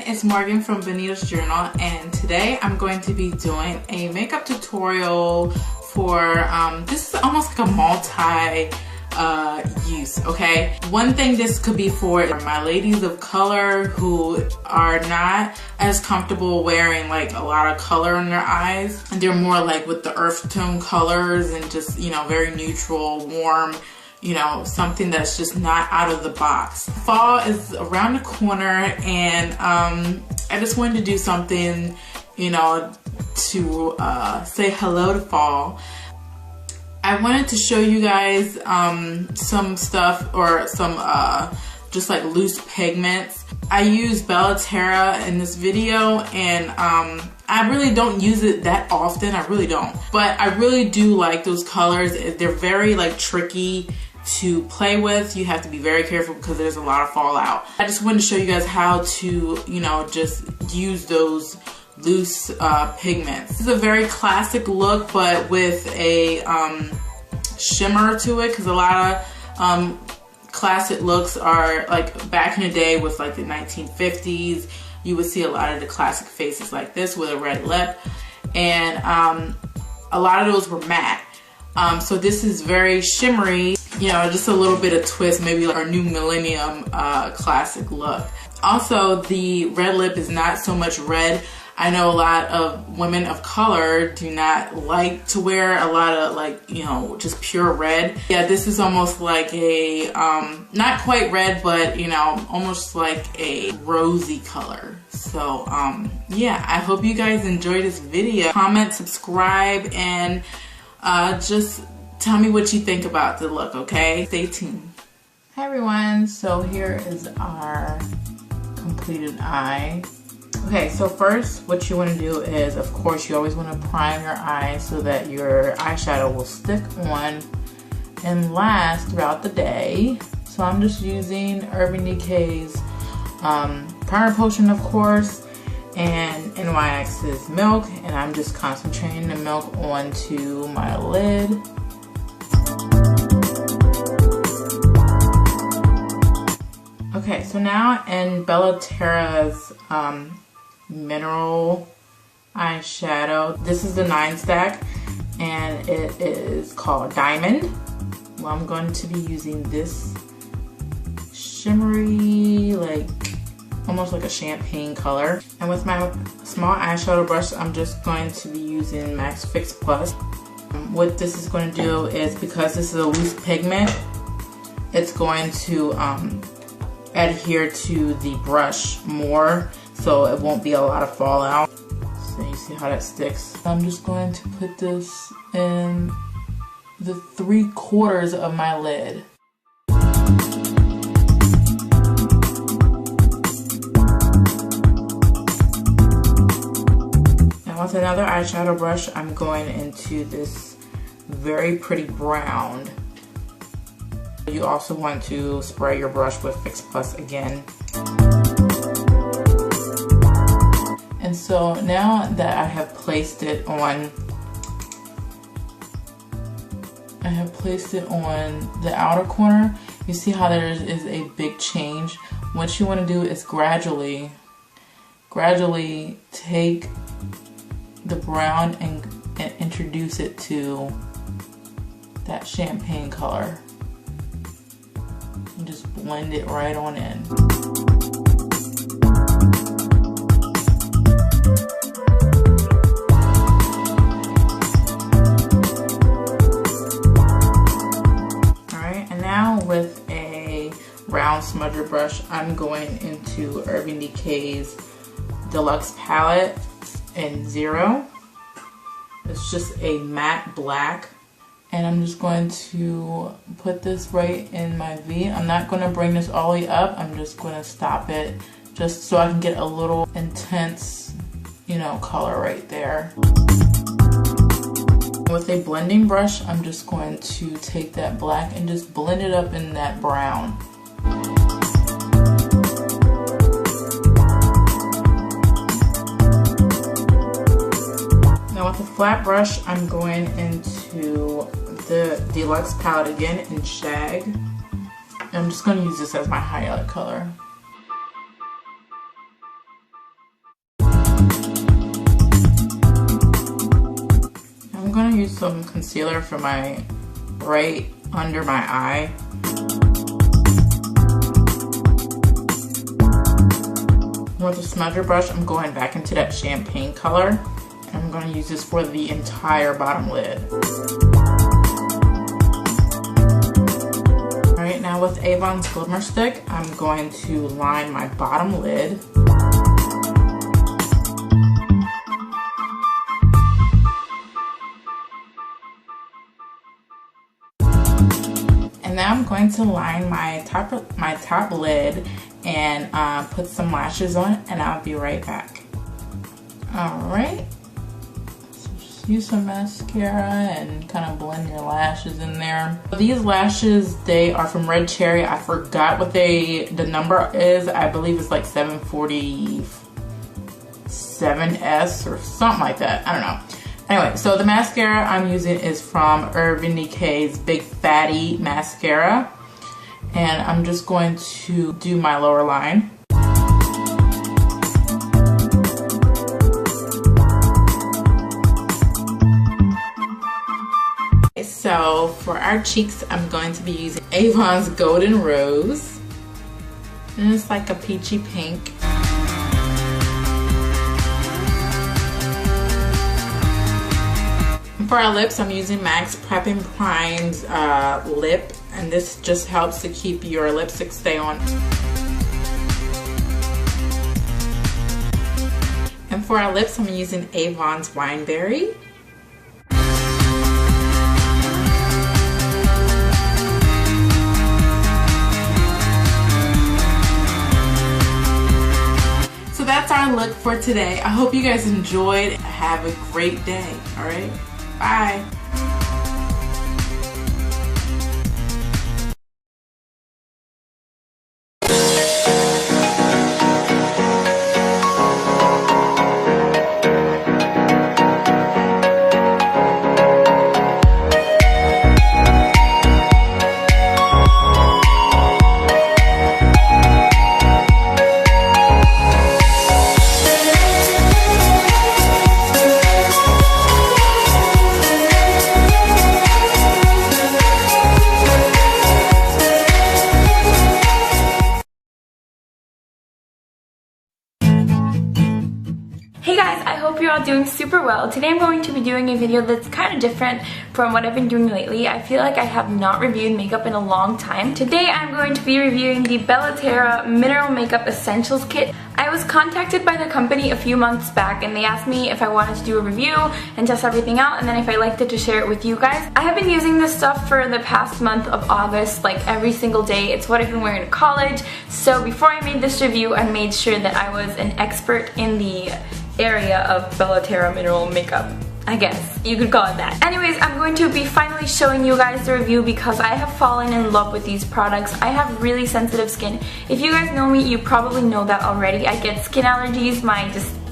It's Morgan from Benita's Journal, and today I'm going to be doing a makeup tutorial for this is almost like a multi use, okay? One thing this could be for my ladies of color who are not as comfortable wearing like a lot of color in their eyes, and they're more like with the earth tone colors and just, you know, very neutral, warm, you know, something that's just not out of the box. Fall is around the corner, and I just wanted to do something, you know, to say hello to fall. I wanted to show you guys some stuff, or some just like loose pigments. I use Bellaterra in this video, and I really don't use it that often, I really don't. But I really do like those colors. They're very like tricky to play with. You have to be very careful because there's a lot of fallout. I just wanted to show you guys how to, you know, just use those loose pigments. This is a very classic look, but with a shimmer to it, because a lot of classic looks are like back in the day with like the 1950s. You would see a lot of the classic faces like this with a red lip, and a lot of those were matte. So this is very shimmery, you know, just a little bit of twist, maybe like our new millennium classic look. Also, the red lip is not so much red. I know a lot of women of color do not like to wear a lot of like, you know, just pure red. Yeah, this is almost like a, not quite red, but you know, almost like a rosy color. So yeah, I hope you guys enjoyed this video. Comment, subscribe, and just tell me what you think about the look, okay? Stay tuned. Hi everyone, so here is our completed eye. Okay, so first what you want to do is, of course, you always want to prime your eye so that your eyeshadow will stick on and last throughout the day. So I'm just using Urban Decay's primer potion, of course, and NYX's milk, and I'm just concentrating the milk onto my lid. Okay, so now in Bellaterra's mineral eyeshadow, this is the 9 stack, and it is called Diamond. Well, I'm going to be using this shimmery, like almost like a champagne color. And with my small eyeshadow brush, I'm just going to be using MAC Fix Plus. What this is going to do is, because this is a loose pigment, it's going to adhere to the brush more, so it won't be a lot of fallout. So you see how that sticks. I'm just going to put this in the 3/4 of my lid. With another eyeshadow brush, I'm going into this very pretty brown. You also want to spray your brush with Fix Plus again. And so now that I have placed it on, the outer corner, you see how there is a big change. What you want to do is gradually take the brown and introduce it to that champagne color and just blend it right on in. Alright, and now with a round smudger brush, I'm going into Urban Decay's Deluxe Palette in 0. It's just a matte black, And I'm just going to put this right in my V. I'm not going to bring this all the way up. I'm just going to stop it just so I can get a little intense, you know, color right there. With a blending brush, I'm just going to take that black and just blend it up in that brown. Now with a flat brush, I'm going into the Deluxe palette again in Shag. And I'm just going to use this as my highlight color. I'm going to use some concealer for my right under my eye. With a smudger brush, I'm going back into that champagne color. And I'm going to use this for the entire bottom lid. Alright, now with Avon's Glimmer Stick, I'm going to line my bottom lid. And now I'm going to line my top lid and put some lashes on, and I'll be right back. Alright, so just use some mascara and kind of blend your lashes in there. These lashes, they are from Red Cherry. I forgot what the number is. I believe it's like 747S or something like that. I don't know. Anyway, so the mascara I'm using is from Urban Decay's Big Fatty Mascara. And I'm just going to do my lower line. So for our cheeks, I'm going to be using Avon's Golden Rose. And it's like a peachy pink. For our lips, I'm using MAC's Prep and Prime's lip, and this just helps to keep your lipstick stay on. And for our lips, I'm using Avon's Wineberry. So that's our look for today. I hope you guys enjoyed. Have a great day, all right? Bye. Hey guys, I hope you're all doing super well. Today I'm going to be doing a video that's kind of different from what I've been doing lately. I feel like I have not reviewed makeup in a long time. Today I'm going to be reviewing the Bellaterra Mineral Makeup Essentials Kit. I was contacted by the company a few months back and they asked me if I wanted to do a review and test everything out, and then if I liked it to share it with you guys. I have been using this stuff for the past month of August, like every single day. It's what I've been wearing to college. So before I made this review, I made sure that I was an expert in the area of Bellaterra mineral makeup. I guess you could call it that. Anyways, I'm going to be finally showing you guys the review because I have fallen in love with these products. I have really sensitive skin. If you guys know me, you probably know that already. I get skin allergies,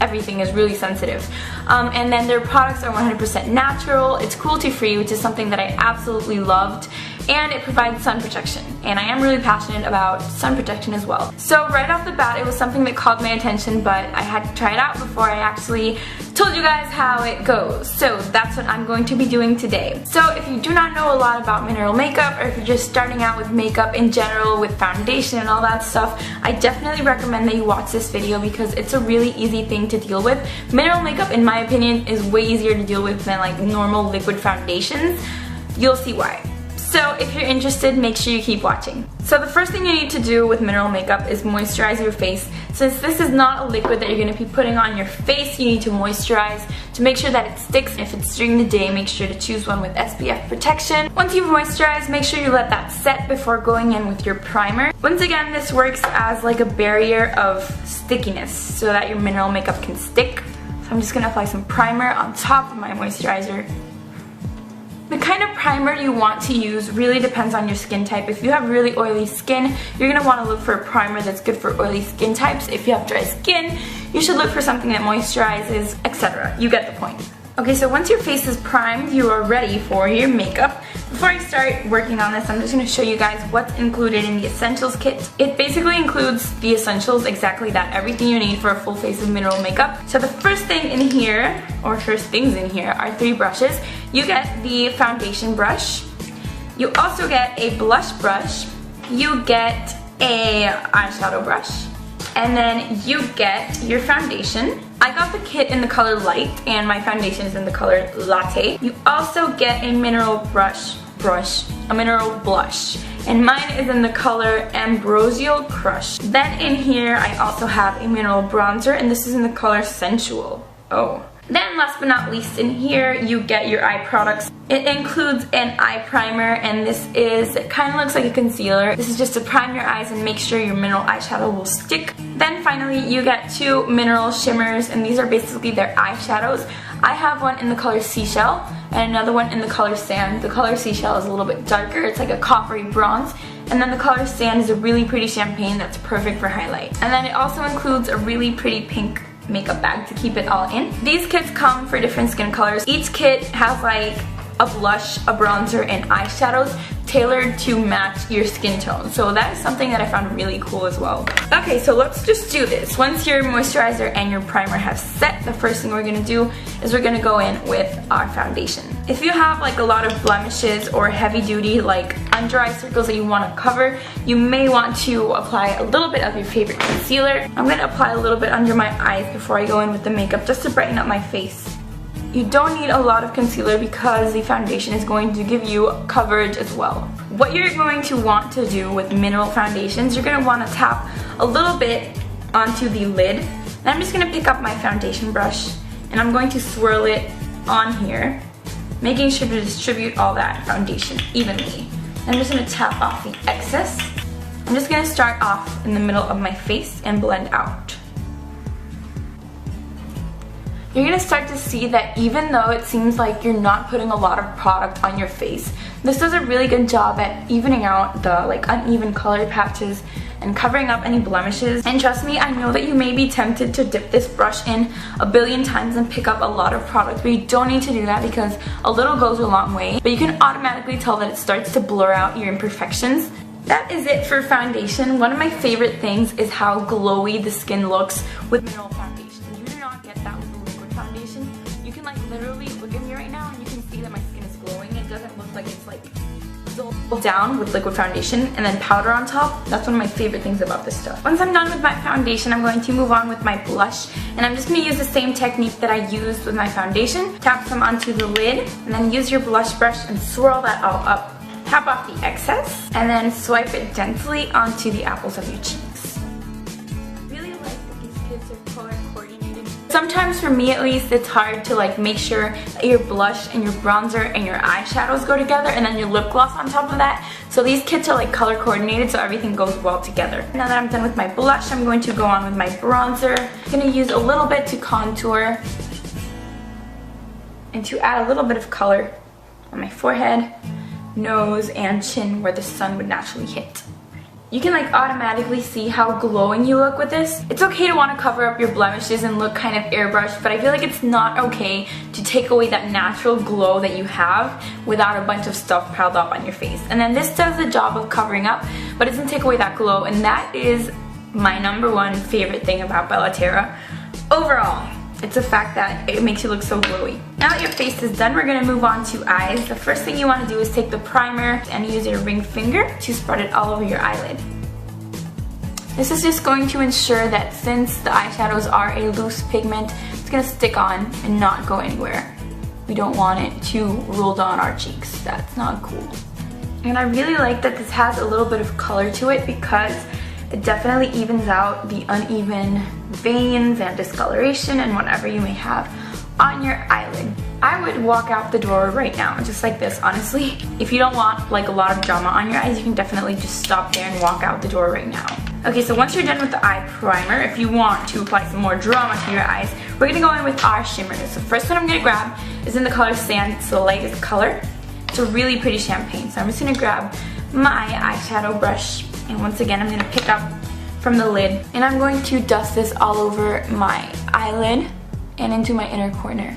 everything is really sensitive. And then their products are 100% natural, it's cruelty free, which is something that I absolutely loved, and it provides sun protection. And I am really passionate about sun protection as well. So right off the bat, it was something that caught my attention, but I had to try it out before I actually told you guys how it goes. So that's what I'm going to be doing today. So if you do not know a lot about mineral makeup, or if you're just starting out with makeup in general, with foundation and all that stuff, I definitely recommend that you watch this video because it's a really easy thing to deal with. Mineral makeup, in my opinion, is way easier to deal with than like normal liquid foundations. You'll see why. So if you're interested, make sure you keep watching. So the first thing you need to do with mineral makeup is moisturize your face. Since this is not a liquid that you're going to be putting on your face, you need to moisturize to make sure that it sticks. If it's during the day, make sure to choose one with SPF protection. Once you've moisturized, make sure you let that set before going in with your primer. Once again, this works as like a barrier of stickiness so that your mineral makeup can stick. So I'm just going to apply some primer on top of my moisturizer. The kind of primer you want to use really depends on your skin type. If you have really oily skin, you're going to want to look for a primer that's good for oily skin types. If you have dry skin, you should look for something that moisturizes, etc. You get the point. Okay, so once your face is primed, you are ready for your makeup. Before I start working on this, I'm just going to show you guys what's included in the essentials kit. It basically includes the essentials, exactly that, everything you need for a full face of mineral makeup. So the first thing in here, or first things in here, are 3 brushes. You get the foundation brush. You also get a blush brush. You get a eyeshadow brush. And then you get your foundation. I got the kit in the color light and my foundation is in the color latte. You also get a mineral a mineral blush. And mine is in the color Ambrosial Crush. Then in here I also have a mineral bronzer and this is in the color Sensual. Oh. Then last but not least in here you get your eye products. It includes an eye primer and this is, it kind of looks like a concealer. This is just to prime your eyes and make sure your mineral eyeshadow will stick. Then finally you get 2 mineral shimmers and these are basically their eyeshadows. I have one in the color Seashell and another one in the color Sand. The color Seashell is a little bit darker, it's like a coppery bronze. And then the color Sand is a really pretty champagne that's perfect for highlight. And then it also includes a really pretty pink makeup bag to keep it all in. These kits come for different skin colors. Each kit has like a blush, a bronzer, and eyeshadows tailored to match your skin tone. So that is something that I found really cool as well. Okay, so let's just do this. Once your moisturizer and your primer have set, the first thing we're gonna do is we're gonna go in with our foundation. If you have like a lot of blemishes or heavy duty like under eye circles that you want to cover, you may want to apply a little bit of your favorite concealer. I'm gonna apply a little bit under my eyes before I go in with the makeup just to brighten up my face. You don't need a lot of concealer because the foundation is going to give you coverage as well. What you're going to want to do with mineral foundations, you're going to want to tap a little bit onto the lid. And I'm just going to pick up my foundation brush and I'm going to swirl it on here, making sure to distribute all that foundation evenly. I'm just going to tap off the excess. I'm just going to start off in the middle of my face and blend out. You're going to start to see that even though it seems like you're not putting a lot of product on your face, this does a really good job at evening out the like uneven color patches and covering up any blemishes. And trust me, I know that you may be tempted to dip this brush in a billion times and pick up a lot of product, but you don't need to do that because a little goes a long way. But you can automatically tell that it starts to blur out your imperfections. That is it for foundation. One of my favorite things is how glowy the skin looks with mineral foundation. You do not get that with the liquid foundation. You can like literally look at me right now and you can see that my skin is glowing. It doesn't look like it's like down with liquid foundation and then powder on top. That's one of my favorite things about this stuff. Once I'm done with my foundation, I'm going to move on with my blush, and I'm just going to use the same technique that I used with my foundation. Tap some onto the lid and then use your blush brush and swirl that all up. Tap off the excess and then swipe it gently onto the apples of your cheeks. I really like that these kits are color coordinated. Sometimes for me at least, it's hard to like make sure that your blush and your bronzer and your eyeshadows go together and then your lip gloss on top of that. So these kits are like color coordinated so everything goes well together. Now that I'm done with my blush, I'm going to go on with my bronzer. I'm going to use a little bit to contour and to add a little bit of color on my forehead, nose, and chin where the sun would naturally hit. You can like automatically see how glowing you look with this. It's okay to want to cover up your blemishes and look kind of airbrushed, but I feel like it's not okay to take away that natural glow that you have without a bunch of stuff piled up on your face. And then this does the job of covering up, but it doesn't take away that glow, and that is my #1 favorite thing about Bella Terra. Overall, it's the fact that it makes you look so glowy. Now that your face is done, we're going to move on to eyes. The first thing you want to do is take the primer and use your ring finger to spread it all over your eyelid. This is just going to ensure that since the eyeshadows are a loose pigment, it's going to stick on and not go anywhere. We don't want it to roll down our cheeks. That's not cool. And I really like that this has a little bit of color to it because it definitely evens out the uneven veins and discoloration and whatever you may have on your eyelid. I would walk out the door right now, just like this, honestly. If you don't want like a lot of drama on your eyes, you can definitely just stop there and walk out the door right now. Okay, so once you're done with the eye primer, if you want to apply some more drama to your eyes, we're gonna go in with our shimmers. So first one I'm gonna grab is in the color Sand. It's the lightest color. It's a really pretty champagne. So I'm just gonna grab my eyeshadow brush, and once again, I'm gonna pick up from the lid, and I'm going to dust this all over my eyelid and into my inner corner.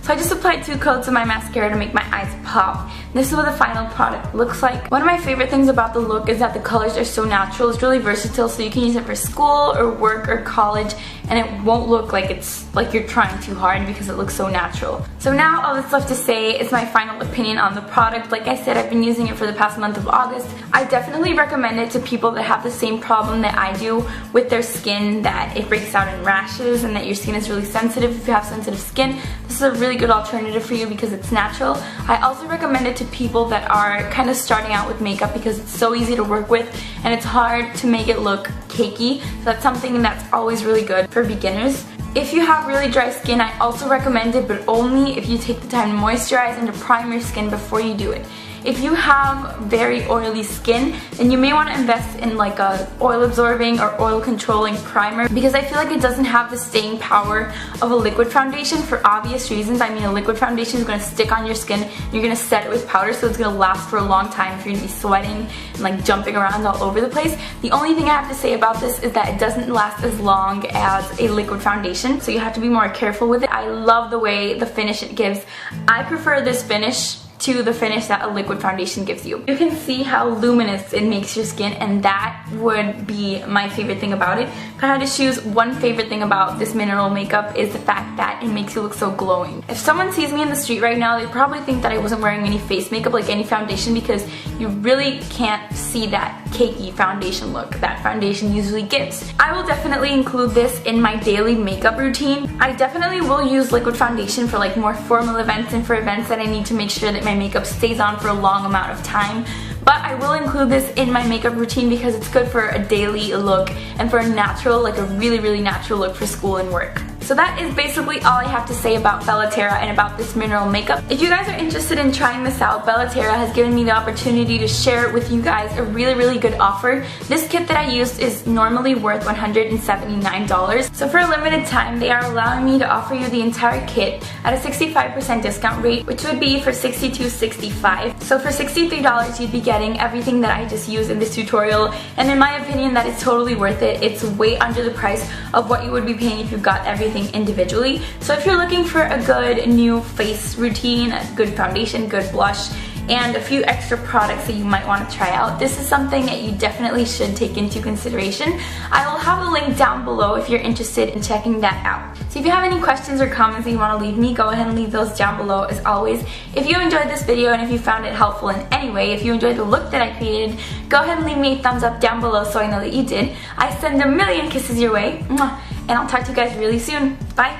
So I just applied 2 coats of my mascara to make my eyes pop. This is what the final product looks like. One of my favorite things about the look is that the colors are so natural. It's really versatile, so you can use it for school or work or college, and it won't look like it's like you're trying too hard because it looks so natural. So now all that's left to say is my final opinion on the product. Like I said, I've been using it for the past month of August. I definitely recommend it to people that have the same problem that I do with their skin, that it breaks out in rashes and that your skin is really sensitive. If you have sensitive skin, this is a really good alternative for you because it's natural. I also recommend it to people that are kind of starting out with makeup because it's so easy to work with and it's hard to make it look cakey. So that's something that's always really good for beginners. If you have really dry skin, I also recommend it, but only if you take the time to moisturize and to prime your skin before you do it. If you have very oily skin, then you may want to invest in like a oil absorbing or oil controlling primer, because I feel like it doesn't have the staying power of a liquid foundation for obvious reasons. I mean, a liquid foundation is going to stick on your skin, you're going to set it with powder, so it's going to last for a long time if you're going to be sweating and like jumping around all over the place. The only thing I have to say about this is that it doesn't last as long as a liquid foundation, so you have to be more careful with it. I love the way the finish it gives. I prefer this finish to the finish that a liquid foundation gives you. You can see how luminous it makes your skin, and that would be my favorite thing about it. If I had to choose one favorite thing about this mineral makeup, is the fact that it makes you look so glowing. If someone sees me in the street right now, they'd probably think that I wasn't wearing any face makeup, like any foundation, because you really can't see that cakey foundation look that foundation usually gives. I will definitely include this in my daily makeup routine. I definitely will use liquid foundation for like more formal events and for events that I need to make sure that my makeup stays on for a long amount of time. But I will include this in my makeup routine because it's good for a daily look and for a natural, like a really natural look for school and work. So that is basically all I have to say about Bellaterra and about this mineral makeup. If you guys are interested in trying this out, Bellaterra has given me the opportunity to share with you guys a really good offer. This kit that I used is normally worth $179. So for a limited time, they are allowing me to offer you the entire kit at a 65% discount rate, which would be for $62.65. So for $63, you'd be getting everything that I just used in this tutorial, and in my opinion, that is totally worth it. It's way under the price of what you would be paying if you got everything individually. So if you're looking for a good new face routine, a good foundation, good blush, and a few extra products that you might want to try out, this is something that you definitely should take into consideration. I will have a link down below if you're interested in checking that out. So if you have any questions or comments that you want to leave me, go ahead and leave those down below as always. If you enjoyed this video and if you found it helpful in any way, if you enjoyed the look that I created, go ahead and leave me a thumbs up down below so I know that you did. I send a million kisses your way, and I'll talk to you guys really soon. Bye!